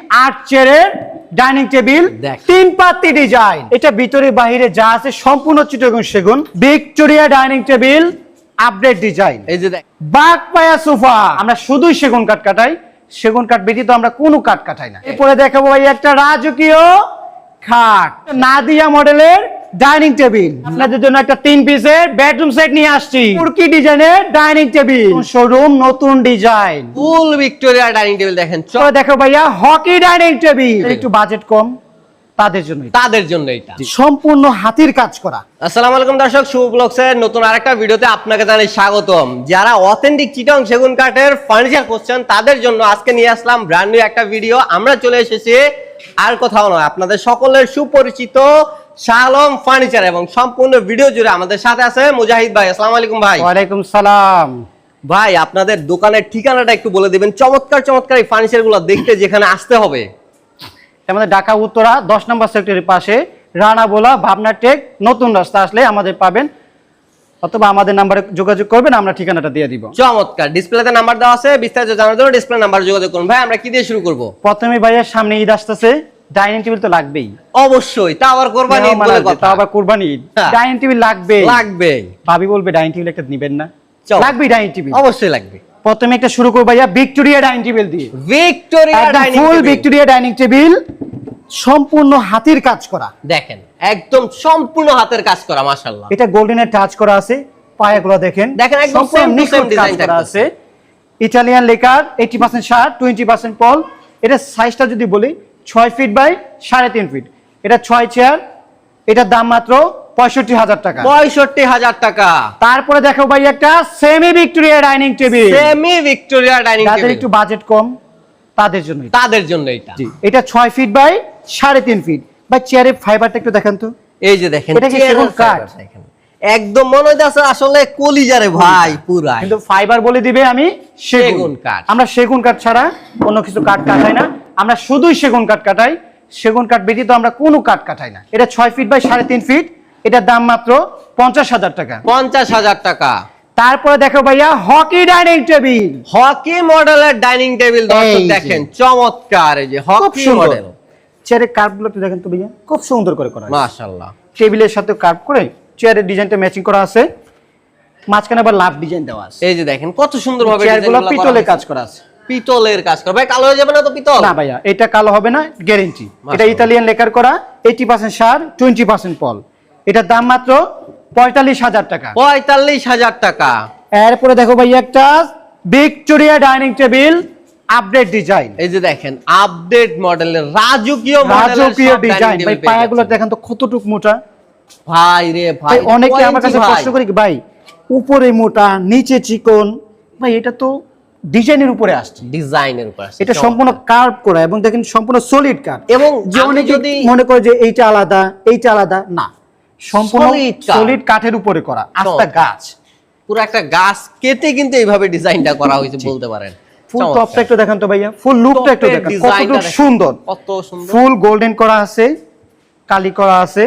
8 চেয়ারের dining table 3 পাত্তি design. এটা ভিতরে বাইরে যা আছে সম্পূর্ণ চিটাগং সেগুন। Victoria dining table update design. এই যে দেখ, বাঘপায়া সোফা আমরা শুধুই সেগুন কাঠ কাটাই, সেগুন কাঠ ব্যতীত আমরা কোনো কাঠ কাটাই না। এরপরে দেখাবো ভাই একটা রাজকীয় খাট, নাদিয়া মডেলের ডাইনিং টেবিল। আপনাদের জন্য একটা 3 পিসের বেডরুম সেট নিয়ে আসছি, তুর্কি ডিজাইনের ডাইনিং টেবিল, শোরুম নতুন ডিজাইন, ফুল ভিক্টোরিয়া ডাইনিং টেবিল দেখেন। তো দেখো ভাইয়া হকি ডাইনিং টেবিল, একটু বাজেট কম তাদের জন্য, এটা সম্পূর্ণ হাতির কাজ করা। আসসালামু আলাইকুম দর্শক, শুভ ব্লগসের নতুন আরেকটা ভিডিওতে আপনাকে জানাই স্বাগতম। যারা অথেন্টিক চিটাগং সেগুন কাঠের ফার্নিচার করছেন তাদের জন্য আজকে নিয়ে আসলাম ব্র্যান্ড নিউ একটা ভিডিও। আমরা চলে এসেছি আর কোথাও নয়, আপনাদের সকলের সুপরিচিত শাহ আলম ফার্নিচার, এবং সম্পূর্ণ ভিডিও জুড়ে আমাদের সাথে আছে মুজাহিদ ভাই। আসসালামু আলাইকুম ভাই। ওয়ালাইকুম সালাম। ভাই আপনাদের দোকানের ঠিকানাটা একটু বলে দিবেন, চমৎকার চমৎকার এই ফার্নিচার গুলো দেখতে যেখানে আসতে হবে। আমাদের ঢাকা উত্তরা 10 নম্বর সেক্টরের পাশে রানাবোলা ভাবনা টেক নতুন রাস্তা আসলে আমাদের পাবেন, অথবা আমাদের নাম্বারে যোগাযোগ করবেন, আমরা ঠিকানাটা দিয়ে দিব। চমৎকার, ডিসপ্লেতে নাম্বার দেওয়া আছে, বিস্তারিত জানার জন্য ডিসপ্লে নাম্বার যোগাযোগ করুন। ভাই আমরা কি দিয়ে শুরু করব? প্রথমে ভাইয়ের সামনে ঈদ আসতেছে, ডাইনিং টেবিল তো লাগবেই। অবশ্যই, তা আবার কুরবানি ঈদ বলে কথা, তা আবার কুরবানি ঈদ, ডাইনিং টেবিল লাগবেই। ভাবি বলবে ডাইনিং টেবিল একটা নিবেন না, লাগবেই ডাইনিং টেবিল, অবশ্যই লাগবে। প্রথমে একটা শুরু করব ভাইয়া ভিক্টোরিয়া ডাইনিং টেবিল দিয়ে। ভিক্টোরিয়া ডাইনিং টেবিল, ফুল ভিক্টোরিয়া ডাইনিং টেবিল, সম্পূর্ণ হাতির কাজ করা। দেখেন একদম সম্পূর্ণ হাতের কাজ করা, মাশাআল্লাহ। এটা গোল্ডেনের টাচ করা আছে, পায়াগুলো দেখেন একদম সেম টু সেম ডিজাইন করা আছে। ইতালিয়ান লেকার, 80% শার্ট 20% পল। এটা সাইজটা যদি বলি 6 ফিট বাই 3.5 ফিট। এটা 6 চেয়ার, এটার দাম মাত্র 65,000 টাকা। 65,000 টাকা। তারপরে দেখো ভাই একটা semi Victoria dining table, semi Victoria dining table, যাদের একটু বাজেট কম তাদের জন্য এটা। এটা 6 ফিট বাই 3.5 ফিট। ভাই চেয়ারের ফাইবারটা একটু দেখান তো। এই যে দেখেন, এটা কি সেগুন কাঠ? একদম মনে হইতাছে আসলে কলিজারে ভাই পুরা, কিন্তু ফাইবার বলে দিবে আমি সেগুন কাঠ। আমরা সেগুন কাঠ ছাড়া কোনো কিছু কাঠ কাটাই না, আমরা শুধুই সেগুন কাঠ কাটাই। সেগুন কাঠ ব্যতীত আমরা কোনো কাঠ কাটাই না। এটা 6 ফিট বাই 3.5 ফিট, এটার দাম মাত্র 50,000 টাকা। 50,000 টাকা। তারপরে দেখো ভাইয়া হকি ডাইনিং টেবিল, হকি মডেলের ডাইনিং টেবিল দর্শক দেখেন, চমৎকার। এই যে হকি মডেল, চেয়ারের কার্ভগুলো একটু দেখেন তো ভাইয়া, খুব সুন্দর করে করা, মাশাআল্লাহ। টেবিলের সাথে কার্ভ করে চেয়ারের ডিজাইনটা ম্যাচিং করা আছে, মাঝখানে আবার লাভ ডিজাইন দেওয়া আছে। এই যে দেখেন কত সুন্দর ভাবে চেয়ারগুলো পিতলের কাজ করা আছে, পিতলের কাজ করা। ভাই কালো হয়ে যাবে না তো পিতল? না ভাইয়া, এটা কালো হবে না, গ্যারান্টি। এটা ইতালিয়ান লেকার করা, 80% শার্ট 20% পল। এটার দাম মাত্র 45,000 টাকা। 45,000 টাকা। এরপরে দেখো ভাইয়া একটা Victoria dining table update design. এই যে দেখেন আপডেট মডেলের রাজকীয় ডিজাইন। ভাই পায়াগুলো দেখেন তো কতটুক মোটা। ভাই রে ভাই, অনেকে আমার কাছে প্রশ্ন করে ভাই উপরে মোটা নিচে চিকন, ভাই এটা তো ডিজাইনের উপরে আসছে, এটা সম্পূর্ণ কার্ভ করা, এবং দেখেন সম্পূর্ণ সলিড কাঠ। এবং যে অনেকে যদি মনে করে যে এইটা আলাদা এইটা আলাদা, না, সম্পূর্ণ সলিড কাঠের উপরে করা, আস্তা গাছ, পুরো একটা গাছ কেটে কিন্তু এইভাবে ডিজাইনটা করা হয়েছে বলতে পারেন। ফুল টপটা একটু দেখেন তো ভাইয়া, ফুল লুকটা একটু দেখেন কতটুকু সুন্দর, কত সুন্দর। ফুল গোল্ডেন করা আছে, কালি করা আছে,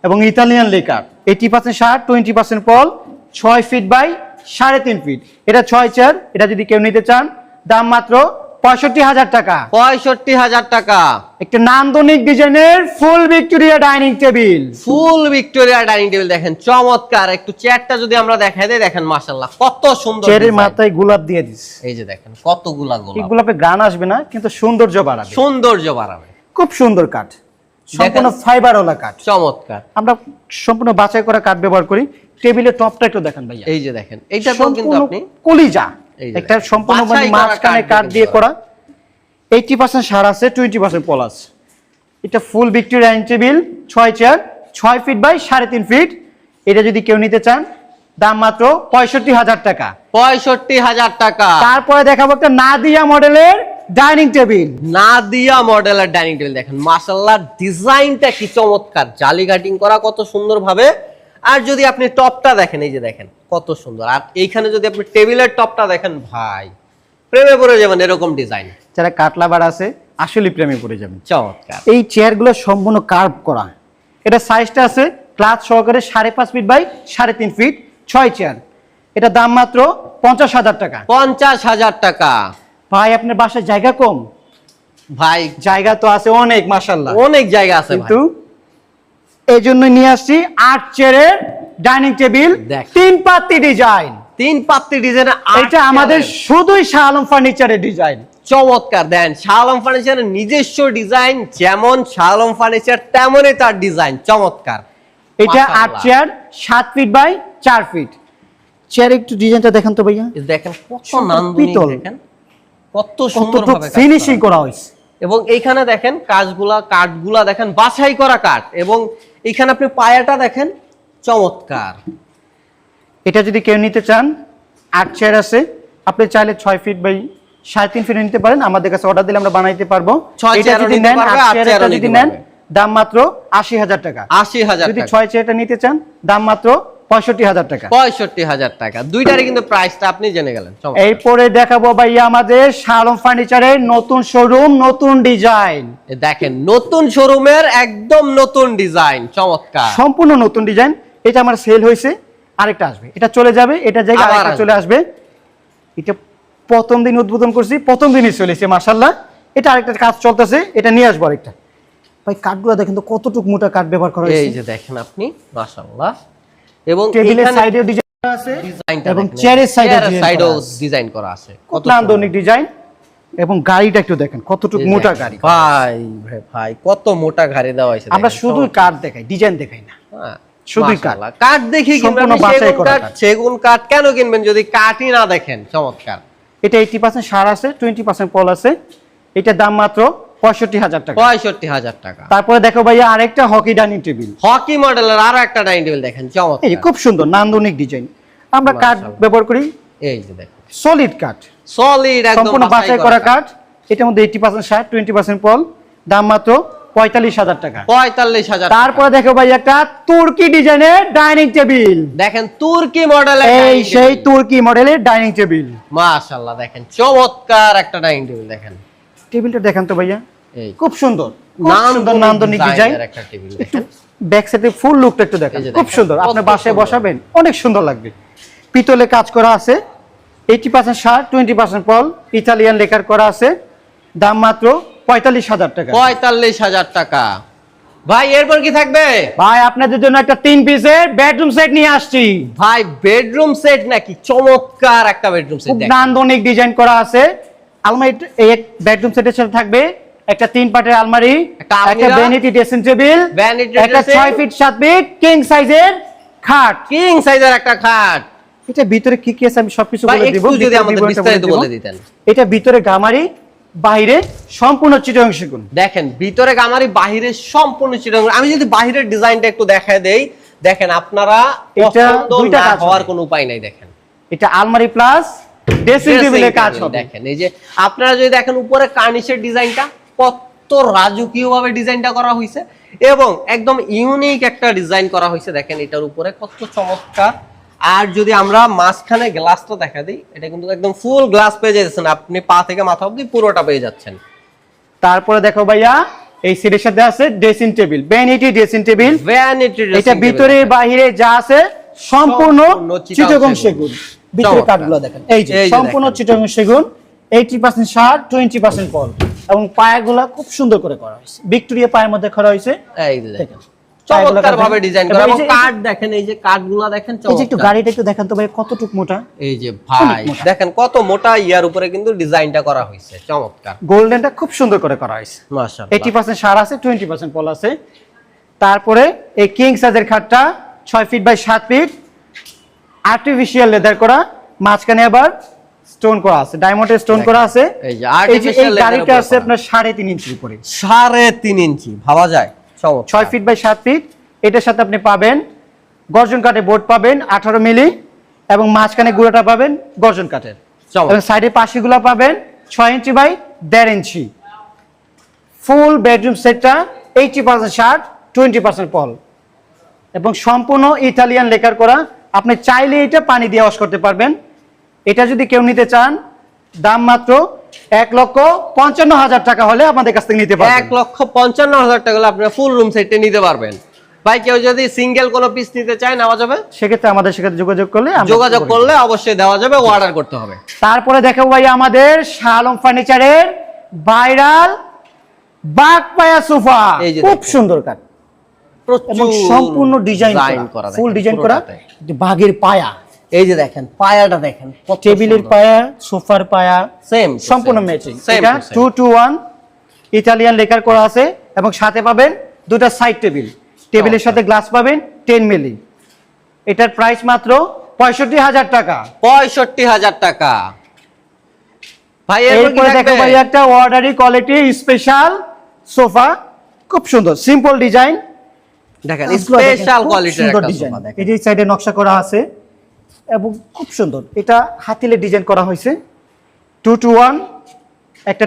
এবং ইতালিয়ান লেকার, 80% শার্ট 20% পল, 6 ফিট বাই 3.5 ফিট। এটা 6 চেয়ার, এটা যদি কেউ নিতে চান দাম মাত্র 65,000 টাকা। 65,000 টাকা। একটা নান্দনিক ডিজাইনের ফুল ভিক্টোরিয়া ডাইনিং টেবিল, ফুল ভিক্টোরিয়া ডাইনিং টেবিল দেখেন চমৎকার। একটু চেয়ারটা যদি আমরা দেখাই দেই, দেখেন মাশাআল্লাহ কত সুন্দর। চেয়ারের মাথায় গোলাপ দিয়ে দিস, এই যে দেখেন কতগুলা গোলাপ। এই গোলাপে গান আসবে না, কিন্তু সৌন্দর্য বাড়াবে। খুব সুন্দর কাঠ, সম্পূর্ণ ফাইবারওয়ালা কাঠ, চমৎকার। আমরা সম্পূর্ণ বাছাই করা কাঠ ব্যবহার করি। টেবিলের টপটা একটু দেখেন ভাইয়া, এই যে দেখেন এটা তো কিন্তু আপনি কলিজা, একটা সম্পূর্ণ মাঝখানে কাঠ দিয়ে করা, 80% সার আছে 20% পল আছে। এটা full Victoria dining table, 6 chair 6 feet by 3.5 feet. এটা যদি কেউ নিতে চান দাম মাত্র 65,000 টাকা। 65,000 টাকা। তারপরে দেখাবো একটা নাদিয়া মডেলের ডাইনিং টেবিল। নাদিয়া মডেলের ডাইনিং টেবিল দেখেন মাশাআল্লাহ, ডিজাইনটা কি চমৎকার, জালি কাটিং করা কত সুন্দর ভাবে। আর যদি আপনি টপটা দেখেন, এই যে দেখেন কত সুন্দর। আর এইখানে যদি আপনি টেবিলের টপটা দেখেন, ভাই প্রেমে পড়ে যাবেন। এরকম ডিজাইন যারা কাঠ লাভার আছে আসলে প্রেমে পড়ে যাবেন। চমৎকার। এই চেয়ারগুলো সম্পূর্ণ কার্ভ করা, এটা সাইজটা আছে ক্লাস সহকারে 5.5 ফিট বাই 3.5 ফিট, 6 চেয়ার। এটা দাম মাত্র 50,000 টাকা। 50,000 টাকা। ভাই আপনার বাসায় জায়গা কম, ভাই জায়গা তো আছে অনেক মাশাআল্লাহ, অনেক জায়গা আছে ভাই। কিন্তু এই জন্য নিয়ে আসছি 8 চেয়ারের ডাইনিং টেবিল, দেখ। 3 পাত্তি ডিজাইন। 3 পাত্তি ডিজাইন, এটা আমাদের শুধুই শাহ আলম ফার্নিচারের ডিজাইন। চমৎকার। দেন শাহ আলম ফার্নিচারের নিজস্ব ডিজাইন, যেমন শাহ আলম ফার্নিচার তেমনই তার ডিজাইন, চমৎকার। এটা 8 মাশাআল্লাহ। Chair 7 feet by 4 feet. Chair একটু ডিজাইনটা দেখেন তো ভাইয়া, এই দেখেন কত সুন্দর নান্দনিক, পিতল। দেখেন কত সুন্দর কতটুক ভাবে ফিনিশিং করা হয়েছে। এবং এইখানে দেখেন কাজগুলা, কাঠগুলা দেখেন বাছাই করা কাঠ, এবং এখানে আপনি পায়াটা দেখেন, চমৎকার। এটা যদি কেউ নিতে চান 8 চেয়ার আছে, আপনি চাইলে 6 ফিট বাই 3.5 ফিট নিতে পারেন, আমাদের কাছে অর্ডার দিলে আমরা বানাইতে পারবো। 6 এটা চেয়ারও যদি নিতে নেন, পারবে, 8 8 চেয়ারটা চেয়ারও যদি নিতে নেন, পারবে। দাম মাত্র 80,000 টাকা। 80,000 যদি টাকা, 6 চেয়ারটা নিতে চান, দাম মাত্র 65,000 টাকা। 65,000 টাকা। দুইটারই কিন্তু প্রাইসটা আপনি জেনে গেলেন, চমৎকার। এরপরে দেখাবো ভাইয়া আমাদের শাহ আলম ফার্নিচারের নতুন শোরুম, নতুন ডিজাইন, এই দেখেন নতুন শোরুমের একদম নতুন ডিজাইন, চমৎকার। সম্পূর্ণ নতুন ডিজাইন। এটা আমার সেল হয়েছে, আরেকটা আসবে, এটা চলে যাবে, এটা জায়গায় আবার আরেকটা আসবে। চলে আসবে। এটা প্রথম দিন উদ্বোধন করছি, প্রথম দিনই চলেছে মাশাআল্লাহ। এটা আরেকটা কাজ চলতেছে, এটা নিয়ে আসবো আরেকটা। ভাই কাঠগুলো দেখেন তো কতটুক মোটা কাঠ ব্যবহার করা এই হয়েছে। যে দেখেন আপনি, মাশাআল্লাহ। এবং টেবিলের এখানে সাইডেও ডিজাইন করা আছে ডিজাইনটা এবং দেখেন, চেয়ারের সাইডেও সাইডেও ডিজাইন করা আছে, কত কত নান্দনিক ডিজাইন। এবং গাড়িটা একটু দেখেন কতটুক সুন্দর। মোটা এই গাড়ি। দেখেন, ভাই ভাই কত মোটা গাড়ি দেওয়া হয়েছে। আমরা দেখেন, শুধু চমৎকার। কাঠ দেখাই, ডিজাইন দেখাই না। হ্যাঁ, শুধুই কাঠ। মাশাআল্লাহ। কাঠ দেখি কিনবেন, সম্পূর্ণ আপনি বাছাই সেগুন করা কাঠ, কাঠ। সেগুন কাঠ কেন কিনবেন যদি কাঠই না দেখেন, চমৎকার। এটা 80% সার আছে, 20% পল আছে। এটার দাম মাত্র 65,000 টাকা। 65,000 টাকা। তারপরে দেখো ভাইয়া আরেকটা হকি ডাইনিং টেবিল। হকি মডেলের আরো একটা ডাইনিং টেবিল দেখেন, এই চমৎকার। যে খুব সুন্দর নান্দনিক ডিজাইন। আমরা কাঠ মাশাআল্লাহ। ব্যবহার করি এই যে দেখেন সলিড কাঠ, সলিড, একদম সম্পূর্ণ বাছাই করা কাঠ। এটার মধ্যে 80% সার, 20% পল, দাম মাত্র 45,000 টাকা। 45,000। তারপরে দেখো ভাই একটা তুর্কি ডিজাইনের ডাইনিং টেবিল। দেখেন তুর্কি মডেলের এই সেই তুর্কি মডেলের ডাইনিং টেবিল। মাশাআল্লাহ, দেখেন চমৎকার একটা ডাইনিং টেবিল। দেখেন টেবিলটা দেখেন তো ভাইয়া, এই খুব সুন্দর, খুব সুন্দর নান্দনিক ডিজাইন। একটা টেবিল একটু দেখেন, ব্যাক সাইডে ফুল লুকটা একটু দেখেন, এই যে খুব দেখেন, সুন্দর। কত আপনি বাসায় সুন্দর। বসাবেন, অনেক সুন্দর লাগবে। পিতলে কাজ করা আছে, 80% সার, 20% পল, ইতালিয়ান লেকার করা আছে, দাম মাত্র 45,000 টাকা। 45,000 টাকা। ভাই এরপর কি থাকবে? ভাই আপনাদের জন্য একটা 3 পিসের বেডরুম সেট নিয়ে আসছি। ভাই বেডরুম সেট নাকি? চমৎকার একটা বেডরুম সেট খুব দেখেন। নান্দনিক ডিজাইন করা আছে। আলমারি, এই বেডরুম সেটের সাথে থাকবে একটা 3 পার্টের আলমারি, একটা একটা আলমিরা, ভ্যানিটি ড্রেসিং টেবিল, ভ্যানিটি একটা ড্রেসিং, 6 ফিট 7 ফিট কিং সাইজের খাট। কিং সাইজের একটা খাট। এটা ভিতরে কি কি আছে আমি সবকিছু ভাই বলে দিব, একটু যদি আমাদের বিবরণটা বিস্তারিত দিব। বলে দিতেন। এটা ভিতরে গামারি, বাইরে সম্পূর্ণ চিটাগাং সেগুন। দেখেন ভিতরে গামারি, বাহিরে সম্পূর্ণ চিটাগাং। আমি যদি বাহিরের ডিজাইনটা একটু দেখায় দেই, দেখেন আপনারা এটা পছন্দ দুইটা না কাজ হওয়ার হবে। কোনো উপায় নাই। দেখেন এটা আলমারি প্লাস ড্রেসিং টেবিলের কাজ Dressing table, হবে। দেখেন এই যে আপনারা যদি দেখেন উপরে কার্নিশের ডিজাইনটা কত রাজকীয় ভাবে ডিজাইনটা করা হয়েছে, এবং একদম ইউনিক একটা ডিজাইন করা হয়েছে। দেখেন এটার উপরে কত চমৎকার। আর যদি আমরা মাঝখানে গ্লাসটা দেখা দিই, এটা কিন্তু একদম ফুল গ্লাস পেয়ে যাচ্ছেন, আপনি পা থেকে মাথা অবধি পুরোটা পেয়ে যাচ্ছেন। তারপরে দেখো ভাইয়া এই সেটের সাথে আছে dressing table, vanity dressing table. Vanity এটা ভিতরে বাইরে যা আছে সম্পূর্ণ সম্পূর্ণ চিটাগাং চিটাগাং সেগুন। সেগুন। ভিতরে চমৎকার। কাঠগুলো দেখেন, এই যে এই যে সম্পূর্ণ দেখেন। চিটাগাং সেগুন, 80% সার, 20% পল, এবং পায়াগুলো খুব সুন্দর করে করা হয়েছে। ভিক্টোরিয়া পায়ের মধ্যে করা হয়েছে। এই যে দেখেন দেখেন চমৎকার ভাবে ডিজাইন করা, এবং এই যে- কাঠ দেখেন, এই যে কাঠগুলা দেখেন এই যে একটু চমৎকার। গাড়িটা একটু দেখেন তো ভাই কতটুক মোটা। এই যে ভাই দেখেন কত মোটা, ইয়ার উপরে কিন্তু ডিজাইনটা করা হয়েছে, চমৎকার। গোল্ডেনটা খুব সুন্দর করে করা হয়েছে। মাশাআল্লাহ। 80% সার আছে, 20% পল আছে। তারপরে এই কিং সাইজের খাটটা 6 feet by 7 feet, artificial leather করা, মাঝখানে আবার স্টোন করা আছে, ডায়মন্ডের স্টোন করা আছে। এই যে এই যে artificial এই leather গাড়িটা উপরে আছে করা। আপনার 3.5 ইঞ্চির উপরে, 3.5 ইঞ্চি, ভাবা যায়, চমৎকার। 6 ফিট বাই 7 ফিট। এটার সাথে আপনি পাবেন গর্জন কাঠের বোর্ড পাবেন 18 মিলি, এবং মাঝখানে গুঁড়াটা পাবেন গর্জন কাঠের, চমৎকার। এবং সাইডে পাশিগুলো পাবেন 6 inch by 1.5 inch. Full bedroom সেটটা 80% শার্ট, 20% পল, এবং সম্পূর্ণ ইতালিয়ান লেকার করা। আপনি চাইলে এটা পানি দিয়ে ওয়াশ করতে পারবেন। এটা যদি কেউ নিতে চান, দাম মাত্র 1,55,000 টাকা হলে আমাদের কাছ থেকে নিতে পারবেন। 1,55,000 টাকা হলে আপনারা ফুল রুম সেটটা নিতে পারবেন। ভাই কেউ যদি সিঙ্গেল কোনো পিস নিতে চায়, নেওয়া যাবে? সেক্ষেত্রে আমাদের সাথে যোগাযোগ করলে আমরা যোগাযোগ করে করলে অবশ্যই দেওয়া যাবে, অর্ডার করতে হবে। দেব। তারপরে দেখাবো ভাই আমাদের শাহ আলম ফার্নিচারের ভাইরাল বাঘ পায়া সোফা, এই যে খুব দেখেন। সুন্দর কাঠ এবং সম্পূর্ণ ডিজাইন করা, ফুল ডিজাইন করা, বাঘের পায়া। এই যে দেখেন পায়াটা দেখেন, টেবিলের পায়া, সোফার পায়া সেম সম্পূর্ণ ম্যাচিং। এটা 2 to 1 ইতালিয়ান লেকার করা আছে এবং সাথে পাবেন দুটো সাইড টেবিল, টেবিলের সাথে গ্লাস পাবেন 10 মিলি। এটার প্রাইস মাত্র 65,000 টাকা। 65,000 টাকা। ভাই এরপরে দেখো ভাই একটা অর্ডারি কোয়ালিটি স্পেশাল সোফা, খুব সুন্দর সিম্পল ডিজাইন, দেখেন স্পেশাল কোয়ালিটির সুন্দর একটা ডিজাইন। সোফা দেখেন। এই যে সাইডে নকশা করা আছে এবং খুব সুন্দর, এটা হাতিলে ডিজাইন করা হয়েছে। 2 to 1 একটা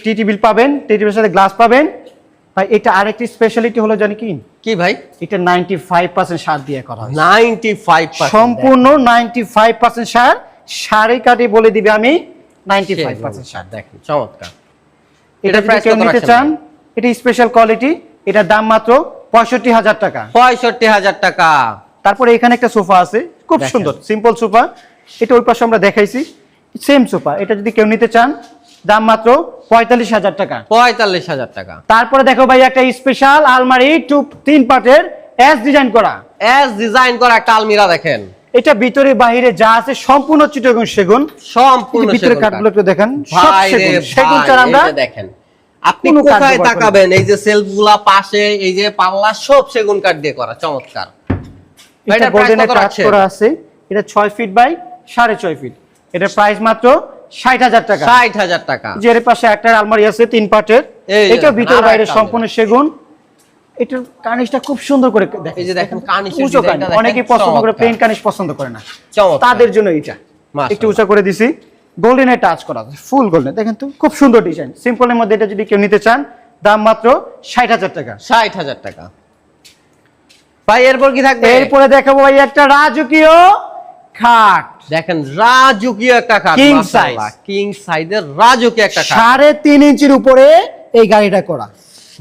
টি টেবিল পাবেন, টি টেবিলের সাথে গ্লাস পাবেন। ভাই এটা আরেকটি স্পেশালিটি হলো জানি কি, কি ভাই? এটা 95% সার দিয়ে করা হয়েছে, 95% সম্পূর্ণ 95% সার। সারি কাটি বলে দিবে আমি 95% সার। দেখেন চমৎকার। এটা এটার যদি প্রাইস কেউ কত নিতে রাখছেন চান, এটা স্পেশাল কোয়ালিটি, এটার দাম মাত্র 65,000 টাকা। 65,000 টাকা। তারপরে এখানে একটা সোফা আছে, খুব দেখেন। সুন্দর সিম্পল সোফা, এটা ওই পাশে আমরা দেখাইছি, সেম সোফা। এটা যদি কেউ নিতে চান, দাম মাত্র 45,000 টাকা। 45,000 টাকা। তারপরে দেখো ভাই একটা স্পেশাল আলমারি 3 পার্টের এস ডিজাইন করা, এস ডিজাইন করা একটা আলমিরা দেখেন। এটা ভিতরে বাইরে যা আছে সম্পূর্ণ চিটাগং সেগুন। সম্পূর্ণ ভিতরে সেগুন কাঠগুলো কাঠ। একটু দেখেন, সব ভাই রে সেগুন। ভাই, সেগুন ছাড়া আমরা এই যে দেখেন আপনি কোনো কাঠ কোথায় ব্যবহার করি না। তাকাবেন, এই যে সেলফগুলা পাশে, এই যে পাল্লা সব সেগুন কাঠ দিয়ে করা, চমৎকার। ভাই, এটা এটার প্রাইস গোল্ডেনের কত কাজ রাখছেন? করা আছে, এটা 6 ফিট বাই 6.5 ফিট। এটার প্রাইস মাত্র 60,000 টাকা। 60,000 টাকা। যে এর পাশে একটা আলমারি আছে 3 পার্টের, এই যে এটা দেখেন, ভিতরে আরো বাইরে একটা সম্পূর্ণ সেগুন। এটার কার্নিশটা খুব সুন্দর করে দেখেন, এই যে দেখেন কার্নিশের উঁচু ডিজাইনটা কার্নিশ। দেখেন, অনেকেই পছন্দ করে, চমৎকার। প্লেন কার্নিশ পছন্দ করে না, চমৎকার। তাদের জন্য এটা মাশাআল্লাহ। একটু উঁচা করে দিছি, গোল্ডেনের টাচ করা আছে, ফুল গোল্ডেন। দেখেন তো খুব সুন্দর ডিজাইন, সিম্পলের মধ্যে। এটা যদি কেউ নিতে চান, দাম মাত্র 60,000 টাকা। 60,000 টাকা। ভাই এরপর কি থাকবে? এরপরে দেখাবো ভাই একটা রাজকীয় খাট, দেখেন রাজকীয় একটা খাট, King মাশাআল্লাহ, size। কিং সাইজের রাজকীয় একটা খাট, 3.5 ইঞ্চির উপরে এই গাড়িটা করা।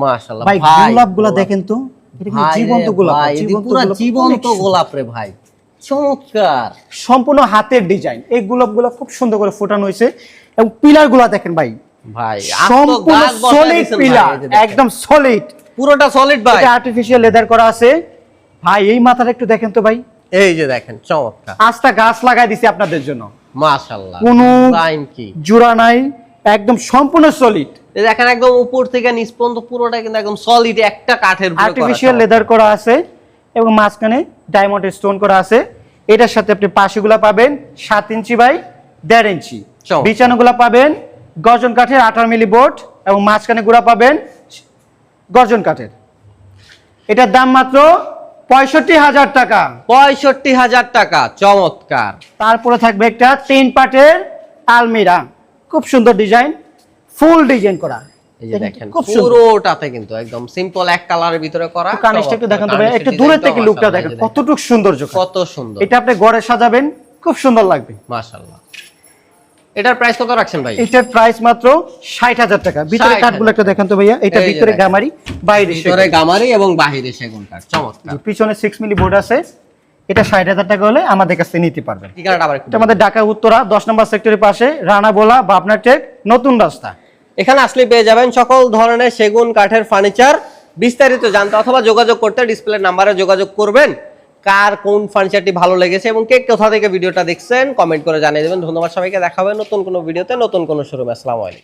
মাশাআল্লাহ। ভাই গোলাপগুলো দেখেন তো, এটা কিন্তু জীবন্ত গোলাপ, পুরো জীবন্ত গোলাপ রে ভাই, চমৎকার। সম্পূর্ণ হাতের ডিজাইন। এই গোলাপগুলো খুব সুন্দর করে ফোটানো হয়েছে এবং পিলারগুলো দেখেন ভাই, ভাই সম্পূর্ণ সলিড পিলার, একদম সলিড, পুরোটা সলিড ভাই। এটা আর্টিফিশিয়াল লেদার করা আছে। ভাই এই মাথাটা একটু দেখেন তো ভাই, এই যে দেখেন চমৎকার, আস্তা গাছ লাগাই দিছি আপনাদের জন্য, মাশাআল্লাহ। কোনো ডিজাইন কি জোড়া নাই, একদম সম্পূর্ণ সলিড। এই দেখেন একদম উপর থেকে নিচ পর্যন্ত পুরোটা কিন্তু একদম সলিড একটা কাঠের উপরে করা, আর্টিফিশিয়াল চমৎকার। লেদার করা আছে এবং মাঝখানে ডায়মন্ড স্টোন করা আছে। এটার সাথে আপনি পাশেগুলা পাবেন 7 ইঞ্চি বাই 1.5 ইঞ্চি, চমৎকার। বিছানাগুলা পাবেন গর্জন কাঠের 18 মিলি বোর্ড এবং মাঝখানে গুড়া পাবেন গর্জন কাঠের। এটার দাম মাত্র 65,000 টাকা। 65,000 টাকা, চমৎকার। তারপরে থাকবে একটা 3 পার্টের আলমিরা, খুব সুন্দর ডিজাইন, ফুল ডিজাইন করা। এই যে দেখেন খুব সুন্দর। পুরোটাতে কিন্তু একদম সিম্পল এক কালারের ভিতরে করা, কার্নিশটা একটু দেখেন তো ভাই, কার্নিশের একটু দূরে ডিজাইনটাও থেকে লুকটা মাশাআল্লাহ, দেখেন এই যে কতটুকু সৌন্দর্য, কত সুন্দর, এটা আপনি ঘরে সাজাবেন, খুব সুন্দর লাগবে। মাশাআল্লাহ। এটার প্রাইস কত রাখছেন ভাই? এটার প্রাইস মাত্র 60,000 টাকা। ভিতরে 60,000 কাঠগুলো একটা দেখেন তো ভাইয়া, এটা এই যে ভিতরে দেখেন। গামারি, বাইরে ভিতরে সেগুন। গামারি এবং বাহিরে সেগুন কাঠ, চমৎকার। পিছনে 6 মিলি বোর্ড আছে। এটা 60,000 টাকা হলে আমাদের কাছে নিতে পারবেন। ঠিকানাটা আবার একটু এটা আমাদের ঢাকা উত্তরা 10 নম্বর সেক্টরের পাশে, রানাবোলা বাবনা টেক নতুন রাস্তা। এখানে আসলে পেয়ে যাবেন সকল ধরনের সেগুন কাঠের ফার্নিচার। বিস্তারিত জানতে অথবা যোগাযোগ করতে ডিসপ্লে নাম্বারে যোগাযোগ করবেন। কার কোন ফার্নিচারটি ভালো লেগেছে এবং কে কোথা থেকে ভিডিওটা দেখছেন কমেন্ট করে জানিয়ে দেবেন। ধন্যবাদ সবাইকে, দেখা হবে নতুন কোনো ভিডিওতে, নতুন কোনো শোরুমে। আসসালামু আলাইকুম।